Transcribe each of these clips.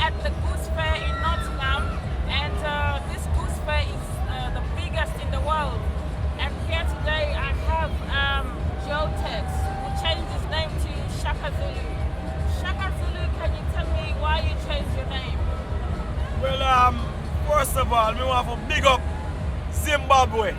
at the Goose Fair in Nottingham, and this Goose Fair is the biggest in the world. And here today I have Tex, who changed his name to Shaka Zulu. Shaka Zulu, can you tell me why you changed your name? Well, first of all, I want to big up Zimbabwe.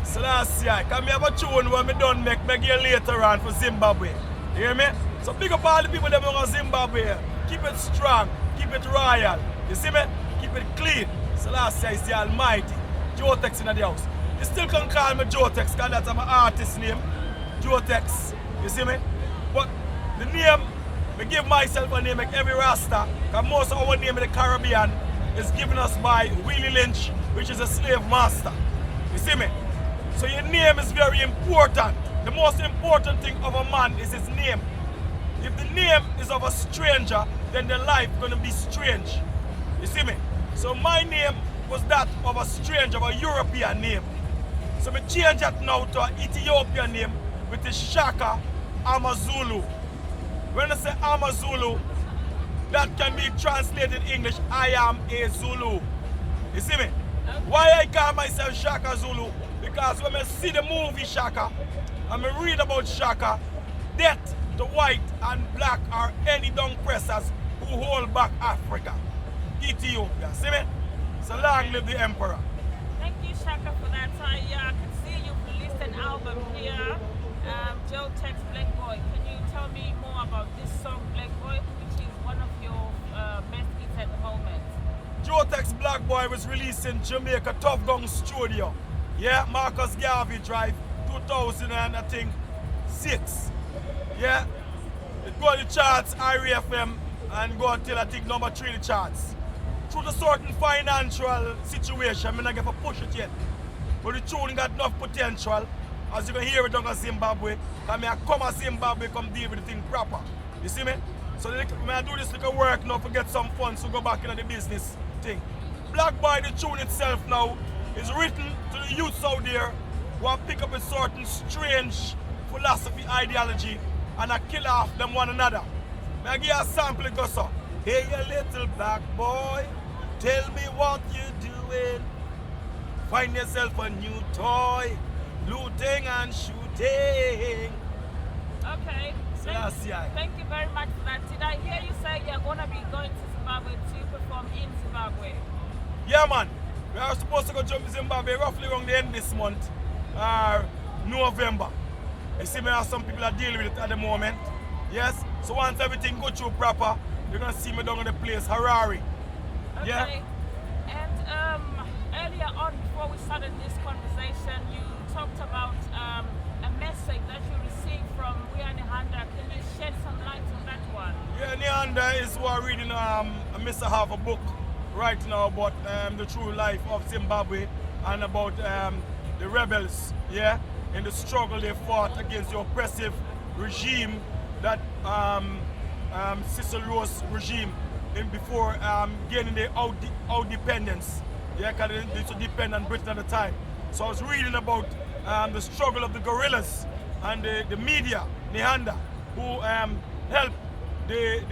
So last year, because I have a tune where I done make here later on for Zimbabwe. You hear me? So big up all the people that belong to Zimbabwe. Keep it strong, keep it royal. You see me? Keep it clean. So last year is the Almighty. Tex in the house. You still can call me Tex because that's my artist name. Tex. You see me? But the name, I give myself a name like every Rasta, because most of our name in the Caribbean is given us by Willie Lynch, which is a slave master. You see me? So your name is very important. The most important thing of a man is his name. If the name is of a stranger, then the life is going to be strange. You see me? So my name was that of a stranger, of a European name. So I change that now to an Ethiopian name, which is Shaka Zulu. When I say Zulu, that can be translated in English, I am a Zulu. You see me? Why I call myself Shaka Zulu? Because when I see the movie Shaka, and I read about Shaka, death to white and black are any dung pressers who hold back Africa. Ethiopia. See me? So long live the emperor. Thank you, Shaka, for that. I can see you've released an album here, Tex Black Boy. Can you tell me more about this song, Black Boy, which is one of your best hits at the moment? Tex Black Boy was released in Jamaica Tough Gun Studio. Yeah, Marcus Garvey Drive, 2006. Yeah, it go to the charts, IRFM, and go until I think number 3 in the charts. Through the certain financial situation, I'm not going to push it yet. But the tune got enough potential, as you can hear it down in Zimbabwe. Because I come to Zimbabwe, come deal with the thing proper. You see me? So when I do this little work now to get some funds to go back into the business thing. Black Boy, the tune itself now, is written to the youths out there who have picked up a certain strange philosophy, ideology, and I kill off them one another. I give you a sample, it goes so. Hey, you little black boy, tell me what you doing. Find yourself a new toy, looting and shooting. Okay. Thank you very much for that. Did I hear you say you're going to be going to Zimbabwe to perform in Zimbabwe? Yeah, man. We are supposed to go jump to Zimbabwe roughly around the end this month, November. You see me, some people are dealing with it at the moment. Yes? So once everything goes through proper, you're going to see me down in the place, Harare. Okay. Yeah? And earlier on, before we started this conversation, you talked about a message that you received from Mbuya Nehanda. Can you shed some light on that one? Yeah, Nehanda is who are reading a book right now about the true life of Zimbabwe and about the rebels, yeah, in the struggle they fought against the oppressive regime that Cecil Rose regime in before gaining their independence. Yeah, because they used to depend on Britain at the time. So I was reading about the struggle of the guerrillas and the media, Nehanda, who helped the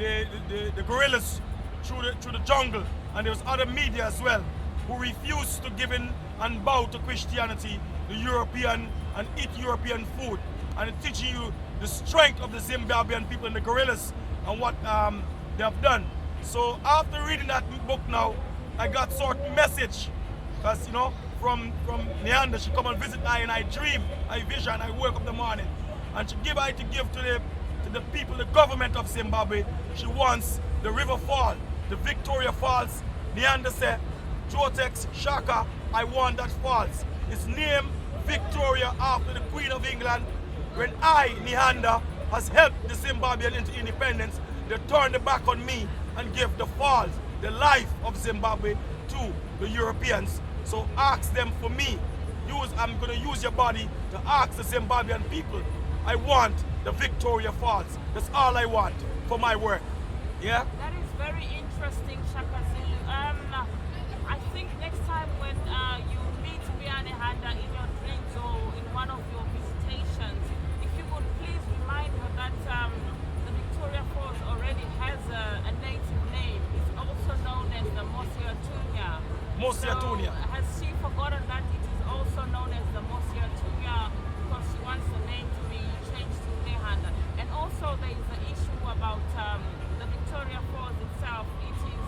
guerrillas through the jungle. And there was other media as well who refused to give in and bow to Christianity, the European, and eat European food. And it's teaching you the strength of the Zimbabwean people and the guerrillas and what they have done. So after reading that book now, I got certain message. Because, you know, from Nehanda, she come and visit I and I dream, I vision, I wake up in the morning. And she give to the people, the government of Zimbabwe. She wants the river fall, the Victoria Falls. Nehanda said, Tex, Shaka, I want that falls. It's named Victoria after the Queen of England. When I, Nehanda, has helped the Zimbabwean into independence, they turned their back on me and gave the falls, the life of Zimbabwe, to the Europeans. So ask them for me. I'm going to use your body to ask the Zimbabwean people. I want the Victoria Falls. That's all I want for my work. Yeah? That is very interesting, Shaka Zulu. I think next time when you meet Mbuya Nehanda in your dreams or in one of your visitations, if you would please remind her that the Victoria Falls already has a native name, its Mbuya Tunya. Has she forgotten that it is also known as the Mbuya Tunya because she wants the name to be changed to Nehanda? And also there is the issue about the Victoria Falls itself. It is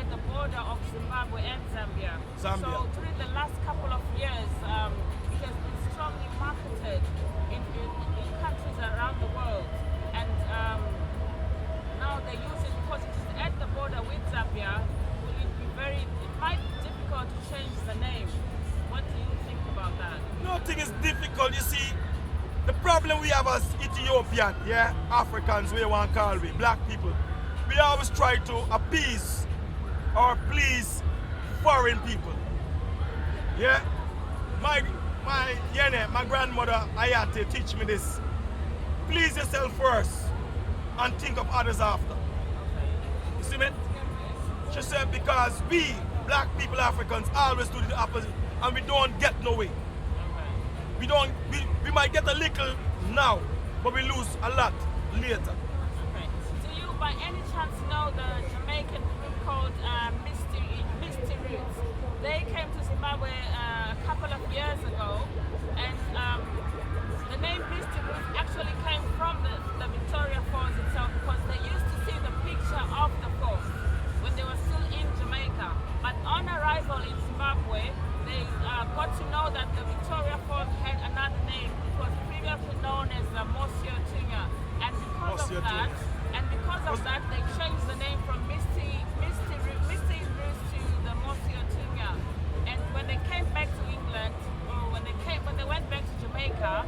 at the border of Zimbabwe and Zambia. So during the last couple of years, it has been strongly marketed in countries around the world. And now they use it because it is at the border with Zambia. It might be difficult to change the name. What do you think about that? Nothing is difficult. You see, the problem we have as Ethiopian, Africans, we want to call we, black people, we always try to appease or please foreign people. Yeah? My grandmother Ayate teach me this. Please yourself first and think of others after. You see me? She said because we, black people, Africans, always do the opposite and we don't get no way. We might get a little now, but we lose a lot later. Okay. Do you by any chance know the Jamaican group called Misty Roots? They came to Zimbabwe a couple of years ago, and the name Misty Roots actually came from the Victoria Falls itself because they used to see the picture of the falls when they were still in Jamaica. But on arrival in Zimbabwe, they got to know that the Victoria Falls had another name. It was previously known as the Mbuya Tunya. And because of that, they changed the name from Misty Roots to the Mbuya Tunya. And when they came back to England, or when they went back to Jamaica,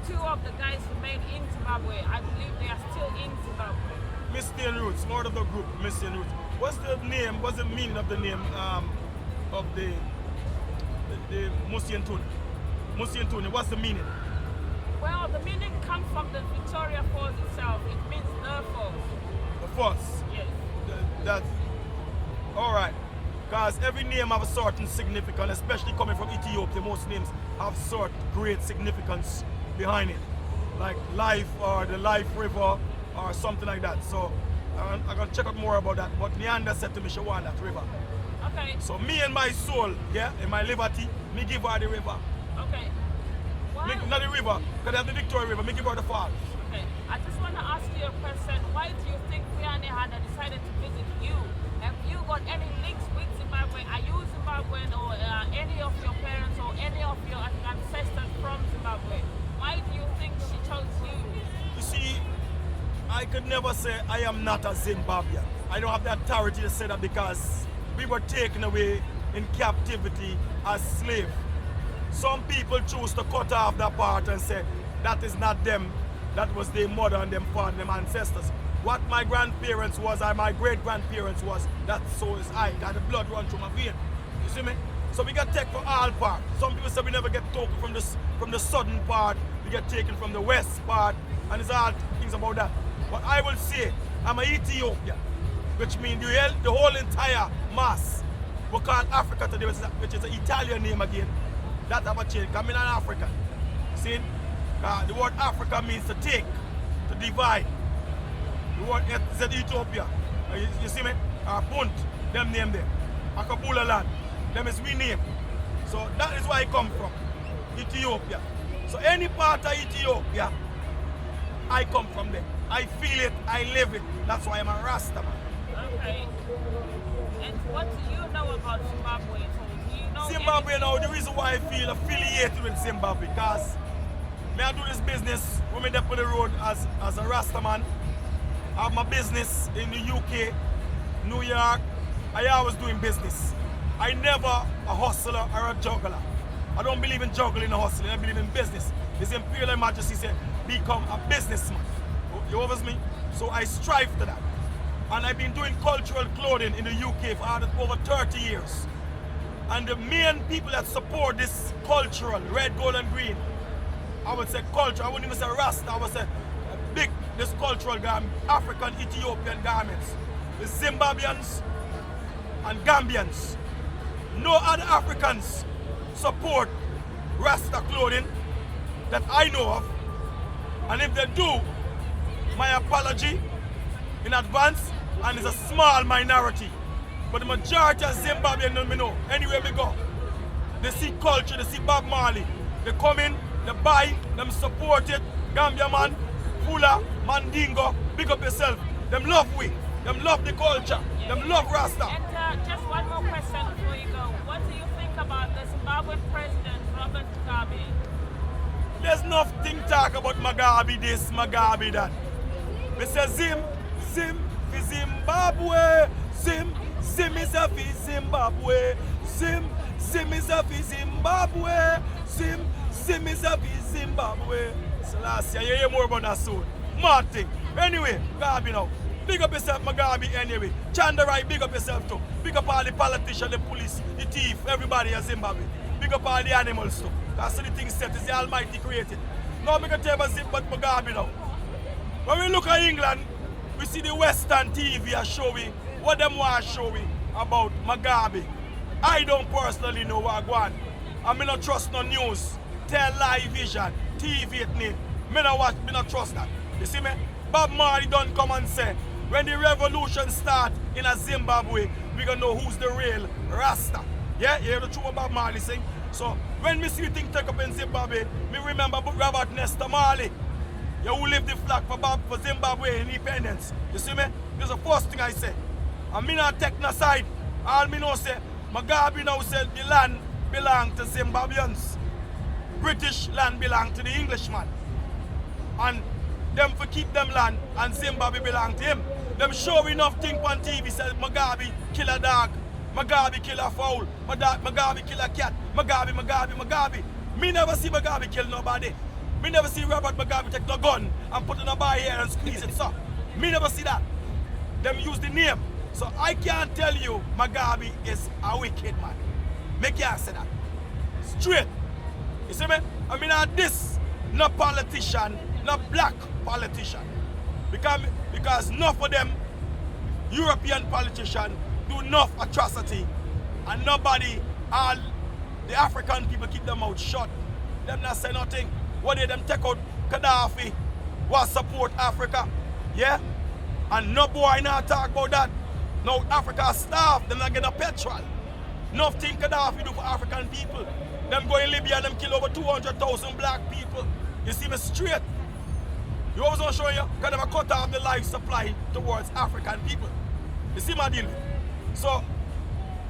two of the guys remained in Zimbabwe. I believe they are still in Zimbabwe. Misty Roots, part of the group, Misty Roots. What's the name? What's the meaning of the name of the Mbuya Tunya? Mbuya Tunya, what's the meaning? Well, the meaning comes from the Victoria Falls itself. It means the falls. The falls? Yes. That's all right. Because every name have a certain significance, especially coming from Ethiopia. Most names have certain great significance behind it, like life or the life river or something like that. So I'm gonna check out more about that. But Nehanda said to me she want that river. Okay. So me and my soul, in my liberty, me give her the river. Okay. Why? Not the river, because I have the Victoria River, me give her the falls. Okay. I just want to ask you a question. Why do you think Mbuya Nehanda decided to visit you? Have you got any links with Zimbabwe? Are you Zimbabwean or any of your parents or any of your ancestors from Zimbabwe? Why do you think she chose you? You see, I could never say I am not a Zimbabwean. I don't have the authority to say that because we were taken away in captivity as slaves. Some people choose to cut off that part and say that is not them, that was their mother and them father, them ancestors. What my grandparents was and my great-grandparents was, that so is I, that the blood runs through my vein. You see me? So we get taken for all parts. Some people say we never get taken from the southern part, we get taken from the west part, and there's all things about that. But I will say, I'm an Ethiopian, which means the whole entire mass. We call Africa today, which is an Italian name again. That have a change, because I'm an African. See? The word Africa means to take, to divide. The word is Ethiopia. You see me? Punt, them name there. Akabula land, them is we name. So that is where I come from, Ethiopia. So any part of Ethiopia, I come from there. I feel it, I live it. That's why I'm a Rasta man. Okay. And what do you know about Zimbabwe? So do you know Zimbabwe now, the reason why I feel affiliated with Zimbabwe, because I do this business when I up on the road as a Rasta man. I have my business in the UK, New York. I always doing business. I never a hustler or a juggler. I don't believe in juggling and hustling. I believe in business. His Imperial Majesty said, become a businessman. You overstand me? So I strive to that. And I've been doing cultural clothing in the UK for over 30 years. And the main people that support this cultural, red, gold, and green, I would say culture, I wouldn't even say Rasta, I would say this cultural garment, African, Ethiopian garments. The Zimbabweans and Gambians. No other Africans support Rasta clothing that I know of. And if they do, my apology in advance, and it's a small minority. But the majority of Zimbabweans don't know. Anywhere we go, they see culture, they see Bob Marley. They come in, they buy, them support it. Gambia man, Fula, Mandingo, big up yourself. Them love we. Them love the culture. Them love Rasta. And just one more question before you go. What do you think about the Zimbabwean President Robert Mugabe? There's nothing talk about Mugabe this, Mugabe that. We say Zim for Zimbabwe. Zim is a for Zimbabwe. Zim is a for Zimbabwe. Zim is a for Zimbabwe. So last year, you hear more about that soon. Martin. Anyway, Mugabe now. Big up yourself, Mugabe, anyway. Chandarai, big up yourself too. Big up all the politicians, the police, the thief, everybody in Zimbabwe. Big up all the animals too. That's the thing set, is the Almighty created. Now we can tell about Mugabe now. When we look at England, we see the Western TV are showing what them want to show about Mugabe. I don't personally know what going on. I mean, not trust no news, tell live vision, TV it name. Me not watch, me not trust that. You see me? Bob Marley don't come and say, when the revolution start in a Zimbabwe, we gonna know who's the real Rasta. Yeah, you hear the truth Bob Marley sing? So when me see things take up in Zimbabwe, me remember Robert Mugabe. You who live the flag for Zimbabwe independence. You see me? That's the first thing I say. And me not take no side. All me know say, Mugabe now said the land belong to Zimbabweans. British land belong to the Englishman. And them for keep them land and Zimbabwe belong to him. Them show enough thing on TV says Mugabe kill a dog, Mugabe kill a fowl, Mugabe kill a cat, Mugabe. Me never see Mugabe kill nobody. Me never see Robert Mugabe take no gun and put it in a bar here and squeeze it, so. Me never see that. Them use the name. So I can't tell you Mugabe is a wicked man. Me can't say that. Straight. You see me? I mean this, no politician, no black politician. Because enough of them European politicians do enough atrocity and nobody, all the African people keep them mouth shut. Them not say nothing. What did them take out Gaddafi? What support Africa? Yeah? And no boy not talk about that. Now Africa starved, them not get a petrol. Nothing Gaddafi do for African people. Them go in Libya and them kill over 200,000 black people. You see me straight? You always want to show you, because they cut off the life supply towards African people. You see my deal? So,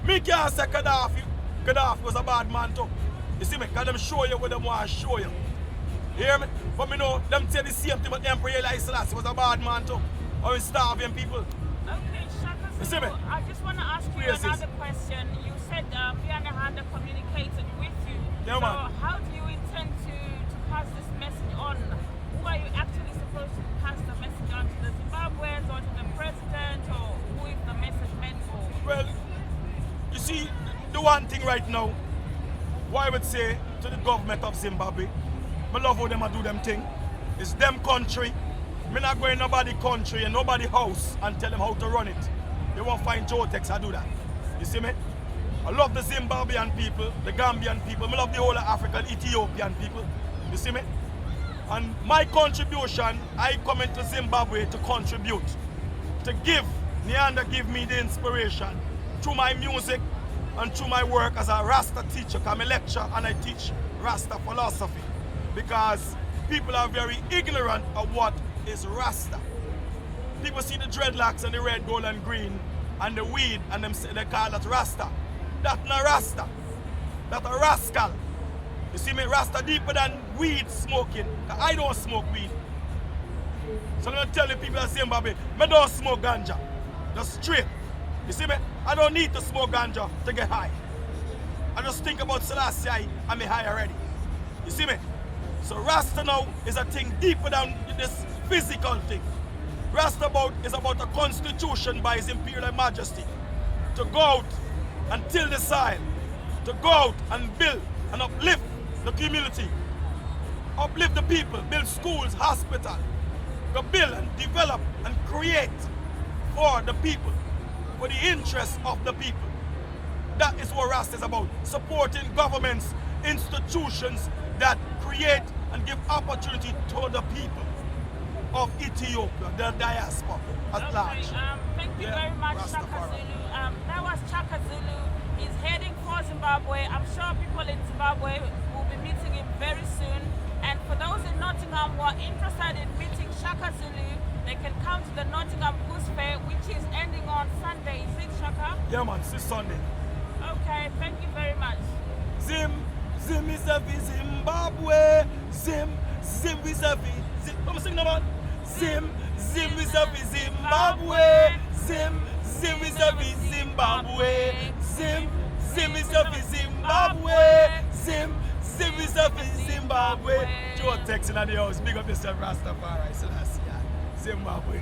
me can't say Gaddafi was a bad man too. You see me? Because them show you what they want to show you. You hear me? But me know, them say the same thing about Emperor Haile Selassie was a bad man too. Or starving people. Okay, Shaka Zulu, I just want to ask you another question. You said Mbuya Nehanda communicated with you. Yeah, so man. How do you intend to pass this message on? Who are you actually supposed to pass the message on, to the Zimbabweans or to the president, or who is the message meant for? Well, you see, the one thing right now, what I would say to the government of Zimbabwe, I love how them do them thing. It's them country. Me not going nobody country and nobody house and tell them how to run it. They won't find Tex I do that. You see me? I love the Zimbabwean people, the Gambian people. I love the whole of African, Ethiopian people. You see me? And my contribution, I come into Zimbabwe to contribute. To give. Nehanda give me the inspiration through my music and through my work as a Rasta teacher. I'm a lecturer and I teach Rasta philosophy. Because people are very ignorant of what is Rasta. People see the dreadlocks and the red, gold and green and the weed and they call that Rasta. That's not Rasta. That's a rascal. You see me, Rasta deeper than weed smoking. I don't smoke weed. So I'm going to tell the people of Zimbabwe, I don't smoke ganja. Just straight. You see me? I don't need to smoke ganja to get high. I just think about Selassie and I'm high already. You see me? So Rasta now is a thing deeper than this physical thing. Rasta is about a constitution by His Imperial Majesty. To go out and till the soil. To go out and build and uplift the community. Uplift the people. Build schools, hospitals. To build and develop and create for the people. For the interests of the people. That is what Rasta is about. Supporting governments, institutions that create and give opportunity to the people of Ethiopia, the diaspora at large. Thank you. you very much, Shaka Rastafari. Zulu. That was Shaka Zulu. He's heading for Zimbabwe. I'm sure people in Zimbabwe will be meeting him very soon. And for those in Nottingham who are interested in meeting Shaka Zulu, they can come to the Nottingham Goose Fair, which is ending on Sunday. Is it, Shaka? Yeah, man, it's Sunday. Okay, thank you very much. Zim is a Zimbabwe. Zim is a Come sing now, man. Zim is a Zimbabwe. Zim is a Zimbabwe. Zim is a Zimbabwe. Zim is a Zimbabwe. Joe Tex in the house. Big up yourself, Rastafari. Zimbabwe.